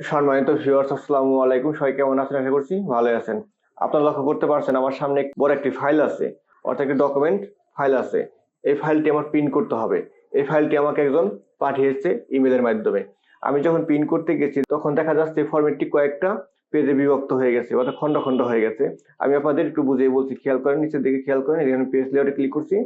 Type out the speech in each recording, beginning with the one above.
সম্মানিত ভিউয়ার্স, আসসালামু আলাইকুম। সবাই কেমন আছেন? আশা করছি ভালোই আছেন। আপনারা লক্ষ্য করতে পারছেন আমার সামনে বড় একটি ফাইল আছে, অর্থাৎ একটি ডকুমেন্ট ফাইল আছে। এই ফাইলটি আমার প্রিন্ট করতে হবে। এই ফাইলটি আমাকে একজন পাঠিয়েছে ইমেলের মাধ্যমে। আমি যখন প্রিন্ট করতে গেছি তখন দেখা যাচ্ছে ফরম্যাটটি কয়েকটা পেজে বিভক্ত হয়ে গেছে, অর্থাৎ খণ্ড খণ্ড হয়ে গেছে। আমি আপনাদের একটু বুঝিয়ে বলছি, খেয়াল করেন, নিচের দিকে খেয়াল করেন। এখানে পেজ লেআউটে ক্লিক করছি।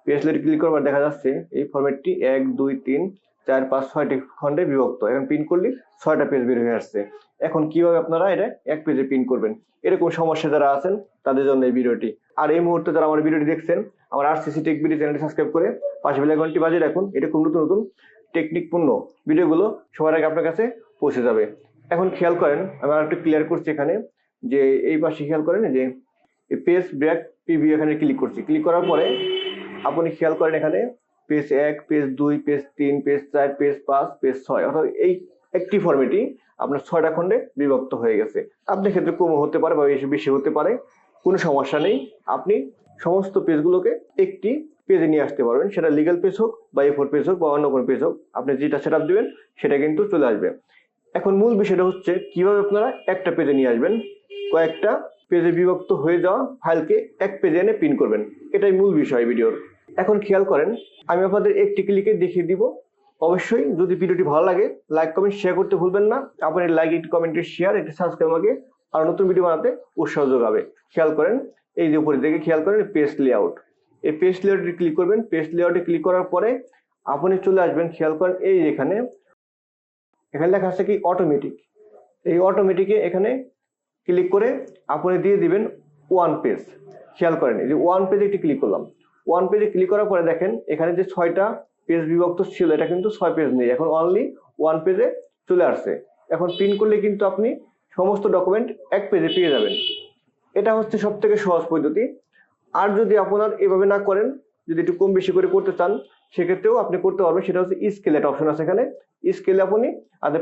পেজ লেআউটে ক্লিক করবার দেখা যাচ্ছে এই ফরম্যাটটি 1 2 3 4 5 6টি খণ্ডে বিভক্ত। এখন প্রিন্ট করলে 6টা পেজ বের হয়ে আসছে। এখন কিভাবে আপনারা এটা এক পেজে প্রিন্ট করবেন, এরকম সমস্যা যারা আছেন তাদের জন্য এই ভিডিওটি। আর এই মুহূর্তে যারা আমার ভিডিওটি দেখছেন, আমার আরসিসি টেক ভিডিও চ্যানেলটি সাবস্ক্রাইব করে পাশে বেল আইকনটি বাজিয়ে রাখুন। এরকম নতুন নতুন টেকনিকপূর্ণ ভিডিওগুলো সবার আগে আপনার কাছে পৌঁছে যাবে। এখন খেয়াল করেন, আমি আরেকটু ক্লিয়ার করছি এখানে, যে এই পাশে খেয়াল করেন যে পেজ ব্রেক প্রিভিউ, এখানে ক্লিক করছি। ক্লিক করার পরে আপনি খেয়াল করেন এখানে page 1, page 2, page 3, page 4, page 5, page 6, অর্থাৎ এই একটি ফরম্যাটই আপনার 6টা খণ্ডে বিভক্ত হয়ে গেছে। আপনার ক্ষেত্রে কম হতে পারে বা বেশি হতে পারে, কোনো সমস্যা নেই। আপনি সমস্ত পেজগুলোকে একটি পেজে নিয়ে আসতে পারবেন, সেটা লিগ্যাল পেজ হোক বা A4 পেজ হোক বা অন্য কোনো পেজ হোক। আপনি যেটা সেটআপ দিবেন সেটা কিন্তু চলে আসবে। এখন মূল বিষয়টা হচ্ছে কিভাবে আপনারা একটা পেজে নিয়ে আসবেন, কয়েকটা পেজে বিভক্ত হয়ে যাওয়া ফাইলকে এক পেজে এনে প্রিন্ট করবেন। এটাই মূল বিষয় ভিডিওর। এখন খেয়াল করেন, আমি আপনাদের একটি ক্লিকে দেখিয়ে দিব। অবশ্যই যদি ভিডিওটি ভালো লাগে লাইক কমেন্ট শেয়ার করতে ভুলবেন না। আপনার লাইক, একটি কমেন্ট, শেয়ার, একটি সাবস্ক্রাইব আমাকে আর নতুন ভিডিও বানাতে উৎসাহ যোগাবে। খেয়াল করেন এই যে উপরের দিকে খেয়াল করেন পেজ লেআউট। এই পেজ লেআউটে ক্লিক করবেন। পেজ লেআউটে ক্লিক করার পরে আপনি চলে আসবেন, খেয়াল করেন এই এখানে লেখা আছে কি অটোমেটিক। এই অটোমেটিকে এখানে ক্লিক করে আপনি দিয়ে দিবেন ওয়ান পেজ। খেয়াল করেন এই যে ওয়ান পেজে একটি ক্লিক করলাম। ওয়ান পেজে ক্লিক করার পরে দেখেন এখানে যে 6টা পেজ বিভক্ত ছিল, এটা কিন্তু 6 পেজ নেই, এখন অনলি ওয়ান পেজে চলে আসছে। এখন প্রিন্ট করলে কিন্তু আপনি সমস্ত ডকুমেন্ট এক পেজে পেয়ে যাবেন। এটা হচ্ছে সব থেকে সহজ পদ্ধতি। আর যদি আপনার এভাবে না করেন, যদি একটু কম বেশি করে করতে চান, সেক্ষেত্রেও আপনি করতে পারবেন। সেটা হচ্ছে স্কেল, একটা অপশন আছে এখানে। স্কেলে আপনি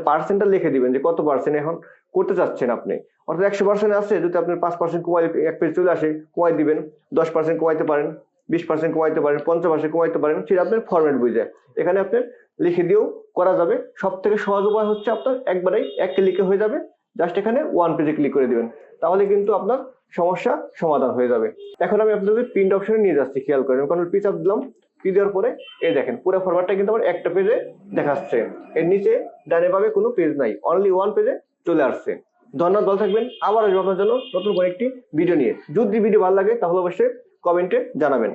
পার্সেন্টটা লিখে দিবেন যে কত পার্সেন্ট এখন করতে চাচ্ছেন আপনি। অর্থাৎ 100% আছে, যদি আপনার 5% কমাই এক পেজ চলে আসে, কমাই দিবেন। 10% কমাইতে পারেন, 20% কমাইতে পারেন, 50% কমাইতে পারেন, সেটা আপনার ফরম্যাট বুঝে এখানে আপনার লিখে দিয়েও করা যাবে। সব থেকে সহজ উপায় হচ্ছে আপনার একবারেই এক ক্লিকে হয়ে যাবে। জাস্ট এখানে ওয়ান পেজে ক্লিক করে দিবেন, তাহলে কিন্তু আপনার সমস্যা সমাধান হয়ে যাবে। এখন আমি আপনাদের প্রিন্ট অপশনে নিয়ে যাচ্ছি। খেয়াল করেন, কন্ট্রোল পি চাপ দিলাম। পি দেওয়ার পরে এই দেখেন পুরো ফরম্যাটটা কিন্তু আমার একটা পেজে দেখাচ্ছে। এর নিচে ডানে বামে কোনো পেজ নাই, অনলি ওয়ান পেজে চলে আসছে। ধন্যবাদ, ভালো থাকবেন। আবার আসবো আপনার জন্য নতুন কোনো একটি ভিডিও নিয়ে। যদি ভিডিও ভালো লাগে তাহলে অবশ্যই কমেন্টে জানাবেন।